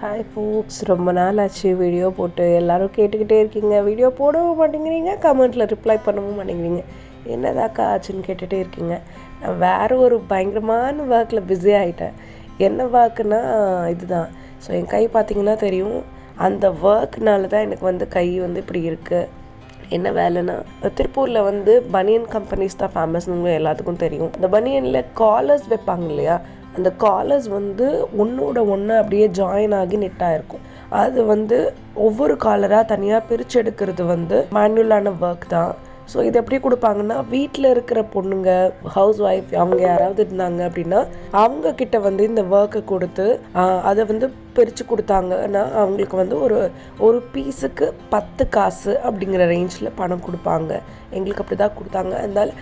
Hi ஃபோக்ஸ், ரொம்ப நாள் ஆச்சு வீடியோ போட்டு. எல்லோரும் கேட்டுக்கிட்டே இருக்கீங்க, வீடியோ போடவும் மாட்டேங்கிறீங்க, கமெண்ட்டில் ரிப்ளை பண்ணவும் மாட்டேங்கிறீங்க. என்னதாக்கா ஆச்சுன்னு கேட்டுகிட்டே இருக்கீங்க. நான் வேறு ஒரு பயங்கரமான ஒர்க்கில் பிஸி ஆகிட்டேன். என்ன ஒர்க்குன்னா இதுதான். ஸோ என் கை பார்த்திங்கன்னா தெரியும். அந்த ஒர்க்னால தான் எனக்கு கை இப்படி இருக்குது. என்ன வேலைன்னா, திருப்பூரில் பனியன் கம்பெனிஸ் தான் ஃபேமஸ்னு எல்லாத்துக்கும் தெரியும். இந்த பனியனில் காலர்ஸ் வைப்பாங்க இல்லையா, அந்த காலர்ஸ் ஒன்றோட ஒன்று அப்படியே ஜாயின் ஆகி நெட்டாக இருக்கும். அது ஒவ்வொரு காலராக தனியாக பிரித்து எடுக்கிறது மேனுவலான ஒர்க் தான். ஸோ இது எப்படி கொடுப்பாங்கன்னா, வீட்டில் இருக்கிற பொண்ணுங்க, ஹவுஸ் ஒய்ஃப், அவங்க யாராவது இருந்தாங்க அப்படின்னா அவங்கக்கிட்ட இந்த ஒர்க்கை கொடுத்து அதை பிரித்து கொடுத்தாங்கன்னா அவங்களுக்கு ஒரு பீஸுக்கு 10 காசு அப்படிங்கிற ரேஞ்சில் பணம் கொடுப்பாங்க. எங்களுக்கு அப்படி தான் கொடுத்தாங்க. அதனால்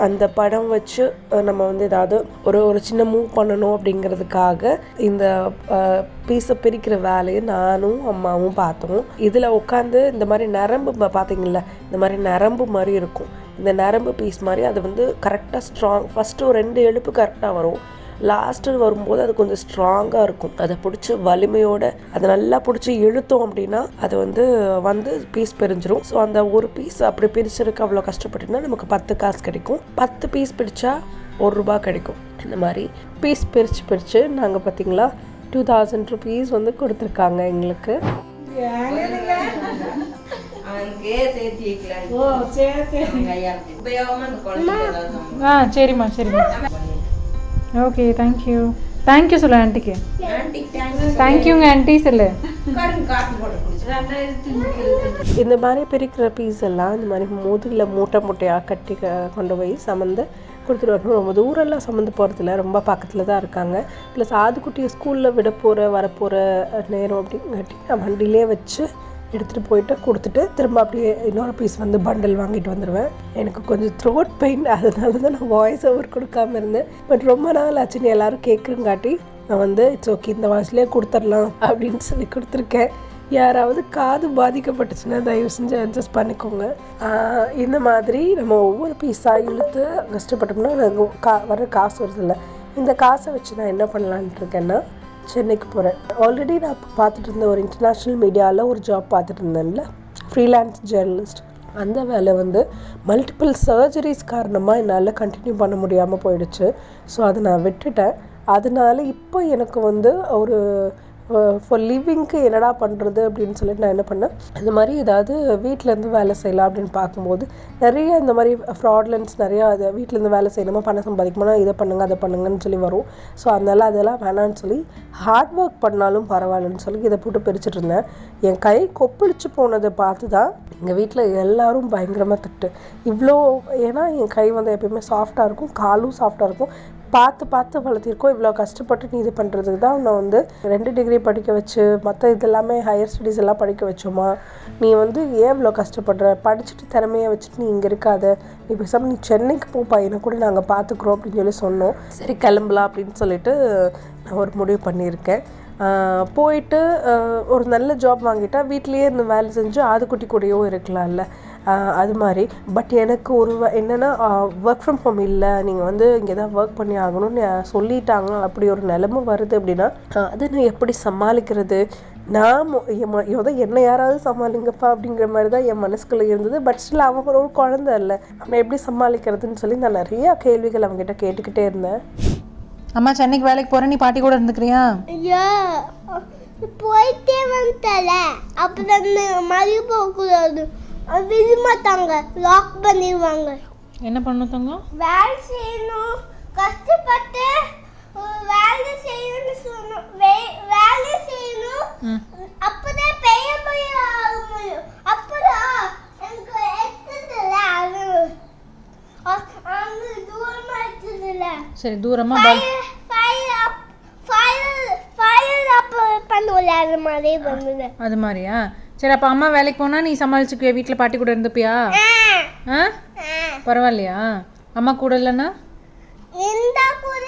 அந்த படம் வச்சு நம்ம ஏதாவது ஒரு சின்ன மூவ் பண்ணணும் அப்படிங்கிறதுக்காக இந்த பீஸை பிரிக்கிற வேலையை நானும் அம்மாவும் பார்த்தோம். இதில் உட்காந்து இந்த மாதிரி நரம்பு பார்த்தீங்களா, இந்த மாதிரி நரம்பு மாதிரி இருக்கும். இந்த நரம்பு பீஸ் மாதிரி அது கரெக்டாக ஸ்ட்ராங், ஃபஸ்ட்டு ஒரு 2 எழுப்பு கரெக்டாக வரும். லாஸ்ட்டு வரும்போது அது கொஞ்சம் ஸ்ட்ராங்காக இருக்கும். அதை பிடிச்சி வலிமையோடு அதை நல்லா பிடிச்சி இழுத்தோம் அப்படின்னா அது பீஸ் பிரிஞ்சிடும். ஸோ அந்த ஒரு பீஸ் அப்படி பிரிச்சிருக்கு அவ்வளோ கஷ்டப்பட்டுன்னா நமக்கு 10 காசு கிடைக்கும். 10 பீஸ் பிரித்தா 1 ரூபா கிடைக்கும். இந்த மாதிரி பீஸ் பிரித்து நாங்கள் பார்த்திங்களா 2000 ருபீஸ் கொடுத்துருக்காங்க எங்களுக்கு. சரிம்மா சரிம்மா, ஓகே, தேங்க்யூ சொல்லு ஆண்டிக்கு. தேங்க்யூங்க ஆண்டி சொல்லு. இந்த மாதிரி பிரிக்கிற பீஸ் எல்லாம் இந்த மாதிரி முதுகில் மூட்டையாக கட்டி கொண்டு போய் சமந்து கொடுத்துட்டு வரணும். ரொம்ப தூரம்லாம் சம்மந்து போகிறதில்ல, ரொம்ப பக்கத்தில் தான் இருக்காங்க. ப்ளஸ் ஆதுக்குட்டியை ஸ்கூலில் வரப்போகிற நேரம் அப்படிங்காட்டி நான் வண்டியிலே வச்சு எடுத்துகிட்டு போயிட்டு கொடுத்துட்டு திரும்ப அப்படியே இன்னொரு பீஸ் பண்டல் வாங்கிட்டு வந்துடுவேன். எனக்கு கொஞ்சம் த்ரோட் பெயின், அதனால தான் நான் வாய்ஸ் ஓவர் கொடுக்காமல் இருந்தேன். பட் ரொம்ப நாள் ஆச்சுன்னு எல்லோரும் கேட்குறங்காட்டி நான் இட்ஸ் ஓகே, இந்த வாய்ஸ்லேயே கொடுத்துடலாம் அப்படின்னு சொல்லி கொடுத்துருக்கேன். யாராவது காது பாதிக்கப்பட்டுச்சுன்னா தயவு செஞ்சு அட்ஜஸ்ட் பண்ணிக்கோங்க. இந்த மாதிரி நம்ம ஒவ்வொரு பீஸாக இழுத்து கஷ்டப்பட்டோம்னா வர காசு வருதில்ல, இந்த காசை வச்சு நான் என்ன பண்ணலான்ட்டு இருக்கேன்னா சென்னைக்கு போகிறேன். ஆல்ரெடி நான் பார்த்துட்டு இருந்த ஒரு இன்டர்நேஷ்னல் மீடியாவில் ஒரு ஜாப் பார்த்துட்டு இருந்தேன்ல, ஃப்ரீலான்ஸ் ஜேர்னலிஸ்ட். அந்த வேலை மல்டிபிள் சர்ஜரிஸ் காரணமாக என்னால் கண்டினியூ பண்ண முடியாமல் போயிடுச்சு. ஸோ அதை நான் விட்டுட்டேன். அதனால இப்போ எனக்கு ஒரு ஃபார் லிவிங்க்கு என்னடா பண்ணுறது அப்படின்னு சொல்லிட்டு நான் என்ன பண்ணேன், இந்த மாதிரி ஏதாவது வீட்டிலேருந்து வேலை செய்யலாம் அப்படின்னு பார்க்கும்போது நிறைய இந்த மாதிரி ஃப்ராட்லன்ஸ் நிறையா, அதை வீட்டிலேருந்து வேலை செய்யணுமா, பணம் சம்பாதிக்கணும்னா இதை பண்ணுங்கள் அதை பண்ணுங்கன்னு சொல்லி வரும். ஸோ அதெல்லாம் வேணான்னு சொல்லி ஹார்ட் ஒர்க் பண்ணாலும் பரவாயில்லன்னு சொல்லி இதை போட்டு பிரிச்சுட்டு இருந்தேன். என் கை கொப்பளிச்சு போனதை பார்த்து தான் எங்கள் வீட்டில் எல்லோரும் பயங்கரமாக திட்டு. இவ்வளோ, ஏன்னா என் கை எப்பயுமே சாஃப்டாக இருக்கும், காலும் சாஃப்டாக இருக்கும். பார்த்து வளர்த்திருக்கோம். இவ்வளோ கஷ்டப்பட்டு நீ இது பண்ணுறதுக்கு தான் நான் 2 டிகிரி படிக்க வச்சு மற்ற இதெல்லாமே ஹையர் ஸ்டடீஸ் எல்லாம் படிக்க வச்சோமா, நீ ஏன் இவ்வளோ கஷ்டப்படுற, படிச்சுட்டு திறமையை வச்சுட்டு நீ இங்கே இருக்காத, நீ பேசாமல் நீ சென்னைக்கு போ, பையனை கூட நாங்கள் பார்த்துக்குறோம் அப்படின்னு சொல்லி சொன்னோம். சரி கிளம்பலாம் அப்படின்னு சொல்லிட்டு நான் ஒரு முடிவு பண்ணியிருக்கேன். போயிட்டு ஒரு நல்ல ஜாப் வாங்கிட்டா வீட்லேயே இருந்து வேலை செஞ்சு ஆதுக்குட்டி கூடயும் இருக்கலாம்ல, அது மாதிரி. பட் எனக்கு என்னென்னா ஒர்க் ஃப்ரம் ஹோம் இல்லை, நீங்கள் இங்கே தான் ஒர்க் பண்ணி ஆகணும்னு சொல்லிட்டாங்க. அப்படி ஒரு நிலைமை வருது அப்படின்னா அதை நான் எப்படி சமாளிக்கிறது, நான் என்ன யாராவது சமாளிங்கப்பா அப்படிங்கிற மாதிரி தான் என் மனசுக்குள்ளே இருந்தது. பட் ஸ்டில் அவங்க ஒரு குழந்தை இல்லை, அவனை எப்படி சமாளிக்கிறதுன்னு சொல்லி நான் நிறையா கேள்விகள் அவங்ககிட்ட கேட்டுக்கிட்டே இருந்தேன். அம்மா சென்னைக்கு வேலைக்கு போகிறேன், நீ பாட்டி கூட இருந்துக்கிறியா? போயிட்டே வந்துட்டல, அப்புறம் மறுபடி போகக்கூடாது, விட மாட்டாங்க, லாக் பண்ணிடுவாங்க. என்ன பண்ணணும் தங்க? வேலை செய்யணும், கஷ்டப்பட்டு வேலை செய்யணும்னு சொன்னோம். வேலை செய்யணும், அப்பதான் பெரிய ஆக முடியும். அப்பதான் எனக்கு எடுத்ததில்ல, அது தூரமா எடுத்ததில்ல. சரி, தூரமா அது மாதிரியா? சரி, அப்போ அம்மா வேலைக்கு போனால் நீ சமாளிச்சுக்குவியா, வீட்டில் பாட்டி கூட இருந்துப்பியா? பரவாயில்லையா? அம்மா கூட இல்லைன்னா கூட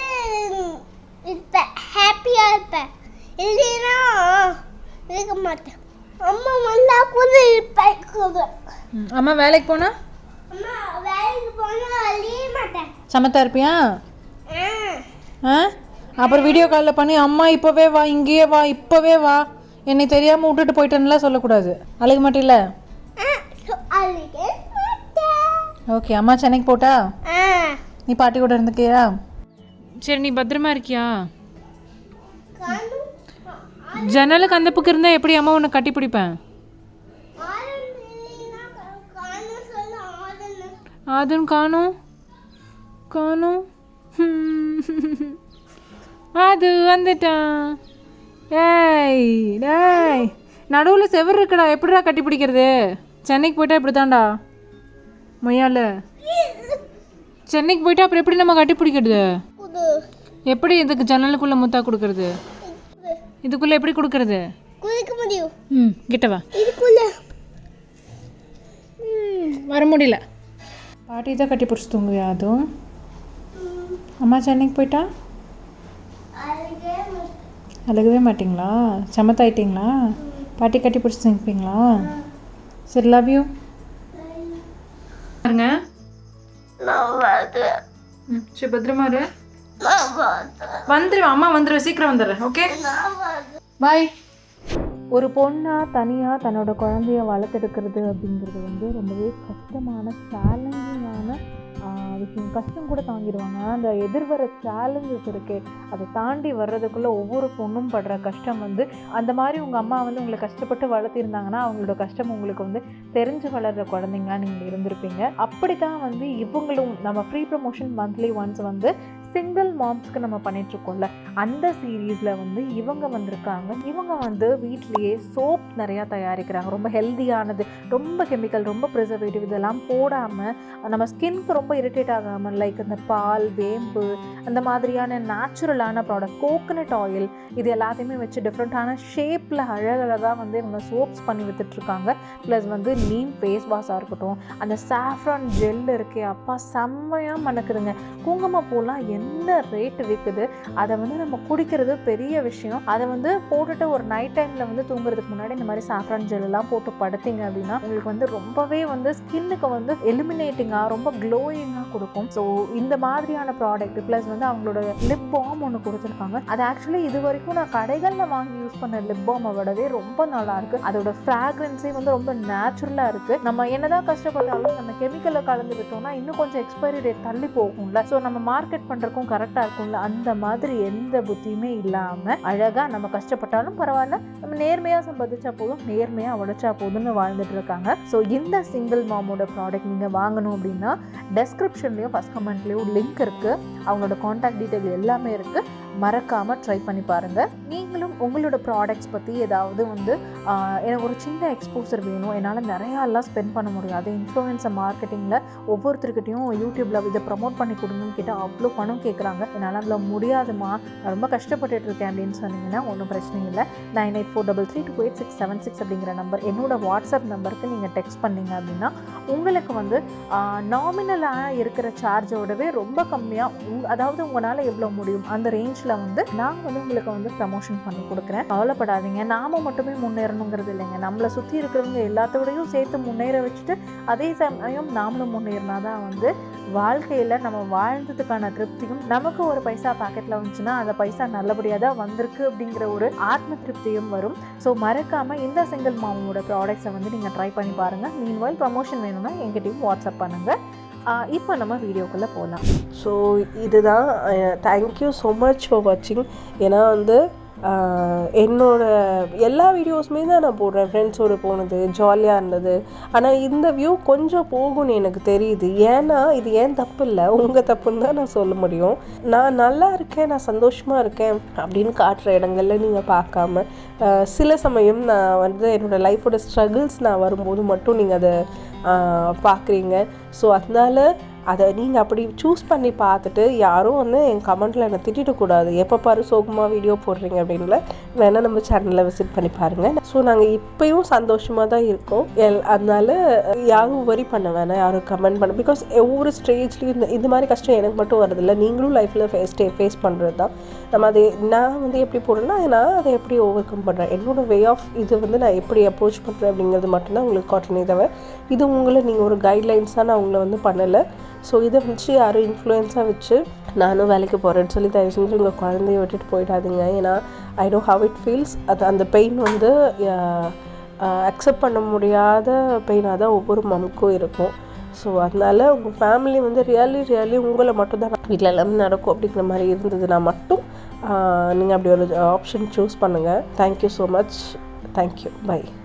இருப்பேன், ஹாப்பியாக இருப்பேன். இல்லைன்னா இருக்க மாட்டேன். அம்மா வந்தா கூட இருப்பேன் கூட. அம்மா வேலைக்கு போனா வேலைக்கு போனா அழிய மாட்டேன். சமத்தா இருப்பியா? அப்புறம் வீடியோ காலில் பண்ணி அம்மா இப்போவே வா, இங்கேயே வா, இப்போவே வா, என்னை தெரியாமல் விட்டுட்டு போயிட்டேன்னுலாம் சொல்லக்கூடாது. அழுக மாட்டில்ல? ஓகே, அம்மா சென்னைக்கு போட்டா நீ பாட்டி கூட இருந்துக்கியா? சரி, நீ பத்திரமா இருக்கியா? ஜன்னலுக்கு அந்த பக்கம் இருந்தால் எப்படி அம்மா உன்னை கட்டி பிடிப்பேன்? அதுவும் காணும் காணும். அது வந்துட்டான். ஏய் டேய், நடுவில் செவர் இருக்குடா, எப்படிடா கட்டி பிடிக்கிறது? சென்னைக்கு போயிட்டா இப்படி தான்டா மொய்யால. சென்னைக்கு போயிட்டா அப்புறம் எப்படி நம்ம கட்டி பிடிக்கிறது? எப்படி இதுக்கு ஜன்னலுக்குள்ளே முத்தா கொடுக்கறது? இதுக்குள்ளே எப்படி கொடுக்கறது? கிட்ட வா. வர முடியல. பாட்டி தான் கட்டி பிடிச்சி தூங்குவியா? அதுவும் அம்மா சென்னைக்கு போயிட்டா அழுகவே மாட்டிங்களா? சமத்தாயிட்டிங்களா? பாட்டி கட்டி பிடிச்சி தூங்கிப்பீங்களா? சரி, லவ் யூ. பாருங்க, சரி பத்திரமா இரு. வந்துடுவேன், அம்மா வந்துடுவேன், சீக்கிரம் வந்துடுறேன். ஓகே, பாய். ஒரு பொண்ணாக தனியாக தன்னோட குழந்தைய வளர்த்தெடுக்கிறது அப்படிங்கிறது வந்து ரொம்பவே கஷ்டமான, சேலஞ்சிங்கான விஷயம். கஷ்டம் கூட தாங்கிடுவாங்க. அந்த எதிர்வர சேலஞ்சஸ் இருக்கே, அதை தாண்டி வர்றதுக்குள்ளே ஒவ்வொரு பொண்ணும் படுற கஷ்டம் வந்து, அந்த மாதிரி உங்கள் அம்மா வந்து உங்களை கஷ்டப்பட்டு வளர்த்திருந்தாங்கன்னா அவங்களோட கஷ்டம் உங்களுக்கு வந்து தெரிஞ்சு வளர்கிற குழந்தைங்களா நீங்கள் இருந்திருப்பீங்க. அப்படி தான் வந்து இவங்களும் நம்ம ஃப்ரீ ப்ரமோஷன் மந்த்லி ஒன்ஸ் வந்து சிங்கிள் மாம்ஸ்க்கு நம்ம பண்ணிகிட்ருக்கோம்ல, அந்த சீரீஸில் வந்து இவங்க வந்திருக்காங்க. இவங்க வந்து வீட்லேயே சோப் நிறையா தயாரிக்கிறாங்க. ரொம்ப ஹெல்தியானது, ரொம்ப கெமிக்கல், ரொம்ப ப்ரிசர்வேட்டிவ் இதெல்லாம் போடாமல் நம்ம ஸ்கின்க்கு ரொம்ப இரிட்டேட் ஆகாமல், லைக் அந்த பால், வேம்பு, அந்த மாதிரியான நேச்சுரலான ப்ராடக்ட், கோகனட் ஆயில், இது எல்லாத்தையுமே வச்சு டிஃப்ரெண்ட்டான ஷேப்பில் அழகழகாக வந்து இவங்க சோப்ஸ் பண்ணி விற்றுட்ருக்காங்க. ப்ளஸ் வந்து நீம் ஃபேஸ் வாஷாக இருக்கட்டும், அந்த சாஃப்ரான் ஜெல் இருக்கே, அப்பா செம்மையாக மணக்குதுங்க. குங்குமப்பூலாம் என்ன ரேட்டு விற்குது, அதை வந்து நம்ம குடிக்கிறது பெரிய விஷயம். அதை வந்து போட்டுட்டு ஒரு நைட் டைமில் வந்து தூங்குறதுக்கு முன்னாடி இந்த மாதிரி சாஃப்ரான் ஜெல்லாம் போட்டு படுத்திங்க அப்படின்னா உங்களுக்கு வந்து ரொம்பவே வந்து ஸ்கின்னுக்கு வந்து எலிமினேட்டிங்காக, ரொம்ப க்ளோயிங்காக கொடுக்கும். ஸோ இந்த மாதிரியான ப்ராடக்ட் ப்ளஸ் வந்து அவங்களோட லிப் பாம் ஒன்று கொடுத்துருக்காங்க. அது ஆக்சுவலி இது வரைக்கும் நான் கடைகளில் வாங்கி யூஸ் பண்ண லிப் பாமை விடவே ரொம்ப நல்லா இருக்கு. அதோட ஃப்ராக்ரன்ஸே வந்து ரொம்ப நேச்சுரலாக இருக்குது. நம்ம என்னதான் கஷ்டப்பட்டாலும் நம்ம கெமிக்கலை கலந்து விட்டோம்னா இன்னும் கொஞ்சம் எக்ஸ்பைரி டேட் தள்ளி போகும்ல. ஸோ நம்ம மார்க்கெட் பண்ணுறக்கும் கரெக்டாக இருக்கும்ல, அந்த மாதிரி எந்த புத்தியுமே இல்லாமல் அழகாக நம்ம கஷ்டப்பட்டாலும் பரவாயில்ல, நம்ம நேர்மையாக சம்பாதிச்சா போதும், நேர்மையாக உழைச்சா போதும்னு வாழ்ந்துட்டு இருக்காங்க. ஸோ இந்த சிங்கிள் மாமோட ப்ராடக்ட் நீங்கள் வாங்கணும் அப்படின்னா டெஸ்கிரிப்ஷன்லேயும் ஃபஸ்ட் கமெண்ட்லேயும் லிங்க் இருக்குது. அவங்களோட காண்டாக்ட் டீட்டெயில் எல்லாமே இருக்குது. மறக்காமல் ட்ரை பண்ணி பாருங்கள். நீங்களும் உங்களோட ப்ராடக்ட்ஸ் பற்றி ஏதாவது வந்து எனக்கு ஒரு சின்ன எக்ஸ்போசர் வேணும், என்னால் நிறையாலாம் ஸ்பெண்ட் பண்ண முடியாது, இன்ஃப்ளூயன்சர் மார்க்கெட்டிங்கில் ஒவ்வொருத்தருக்கிட்டையும் யூடியூப்பில் இதை ப்ரமோட் பண்ணி கொடுங்கன்னு கேட்டால் அவ்வளோ பணம் கேட்குறாங்க, என்னால் அவ்வளோ முடியாதுமா, நான் ரொம்ப கஷ்டப்பட்டுட்டு இருக்கேன் அப்படின்னு சொன்னீங்கன்னா ஒன்றும் பிரச்சனை இல்லை. 9843328676 அப்படிங்கிற நம்பர் என்னோட வாட்ஸ்அப் நம்பருக்கு நீங்கள் டெக்ஸ்ட் பண்ணிங்க அப்படின்னா உங்களுக்கு வந்து நாமினலாக இருக்கிற சார்ஜோடவே ரொம்ப கம்மியாக, அதாவது உங்களால் எவ்வளோ முடியும் அந்த ரேஞ்ச் வந்து நான் வந்து உங்களுக்கு வந்து ப்ரமோஷன் பண்ணி கொடுக்குறேன். கவலைப்படாதீங்க. நாம மட்டுமே முன்னேறணுங்கிறது இல்லைங்க, நம்மளை சுற்றி இருக்கிறவங்க எல்லாத்தோடையும் சேர்த்து முன்னேற வச்சுட்டு அதே சமயம் நாமளும் முன்னேறினா தான் வந்து வாழ்க்கையில் நம்ம வாழ்ந்ததுக்கான திருப்தியும், நமக்கு ஒரு பைசா பாக்கெட்டில் வந்துச்சுன்னா அந்த பைசா நல்லபடியாக தான் வந்திருக்கு அப்படிங்கிற ஒரு ஆத்ம திருப்தியும் வரும். ஸோ மறக்காமல் இந்த சிங்கிள் மாமோட ப்ராடக்ட்ஸை வந்து நீங்கள் ட்ரை பண்ணி பாருங்கள். மீன்வைல் ப்ரமோஷன் வேணும்னா எங்கிட்டையும் வாட்ஸ்அப் பண்ணுங்கள். இப்போ நம்ம வீடியோக்குள்ளே போகலாம். ஸோ இதுதான். தேங்க்யூ ஸோ மச் ஃபார் வாட்சிங். ஏன்னா வந்து என்னோட எல்லா வீடியோஸுமே தான் நான் போடுறேன். ஃப்ரெண்ட்ஸோடு போனது ஜாலியாக இருந்தது. ஆனால் இந்த வியூ கொஞ்சம் போகும்னு எனக்கு தெரியுது. ஏன்னா இது ஏன் தப்பு இல்லை, உங்கள் தப்புன்னு தான் நான் சொல்ல முடியும். நான் நல்லா இருக்கேன், நான் சந்தோஷமாக இருக்கேன் அப்படின்னு காட்டுற இடங்கள்ல நீங்கள் பார்க்காம சில சமயம் நான் வந்து என்னோடய லைஃபோட ஸ்ட்ரகிள்ஸ் நான் வரும்போது மட்டும் நீங்கள் அதை பார்க்குறீங்க. ஸோ அதனால அதை நீங்கள் அப்படி சூஸ் பண்ணி பார்த்துட்டு யாரும் வந்து என் கமெண்ட்டில் என்னை திட்டிடக்கூடாது, எப்போ பாரு சோகமாக வீடியோ போடுறீங்க அப்படின்ல. வேணால் நம்ம சேனலில் விசிட் பண்ணி பாருங்கள். ஸோ நாங்கள் இப்போயும் சந்தோஷமாக தான் இருக்கோம். அதனால யாரும் வரி பண்ண வேணாம், யாரும் கமெண்ட் பண்ண. பிகாஸ் ஒவ்வொரு ஸ்டேஜ்லேயும் இந்த மாதிரி கஷ்டம் எனக்கு மட்டும் வரதில்லை, நீங்களும் லைஃப்பில் ஃபேஸ் பண்ணுறது தான். நம்ம அதை நான் வந்து எப்படி போடுறேன்னா நான் அதை எப்படி ஓவர் கம் பண்ணுறேன், என்னோடய வே ஆஃப் இது வந்து நான் எப்படி அப்ரோச் பண்ணுறேன் அப்படிங்கிறது மட்டும்தான் உங்களுக்கு காட்டனே தவிர இது உங்களை நீங்கள் ஒரு கைட்லைன்ஸாக நான் உங்களை வந்து பண்ணலை. ஸோ இதை வச்சு யாரும் இன்ஃப்ளூயன்ஸாக வச்சு நானும் வேலைக்கு போகிறேன்னு சொல்லி தயவு செஞ்சு உங்கள் குழந்தைய விட்டுட்டு போயிடாதீங்க. ஏன்னா I know how it feels. அந்த பெயின் வந்து அக்செப்ட் பண்ண முடியாத பெயினாக தான் ஒவ்வொரு மம்முக்கும் இருக்கும். ஸோ அதனால் உங்கள் ஃபேமிலி வந்து ரியலி உங்களை மட்டும்தான் வீட்டில் எல்லாமே நடக்கும் அப்படிங்கிற மாதிரி இருந்ததுன்னா மட்டும் நீங்கள் அப்படி ஒரு ஆப்ஷன் சூஸ் பண்ணுங்கள். Thank you so much. Thank you. By.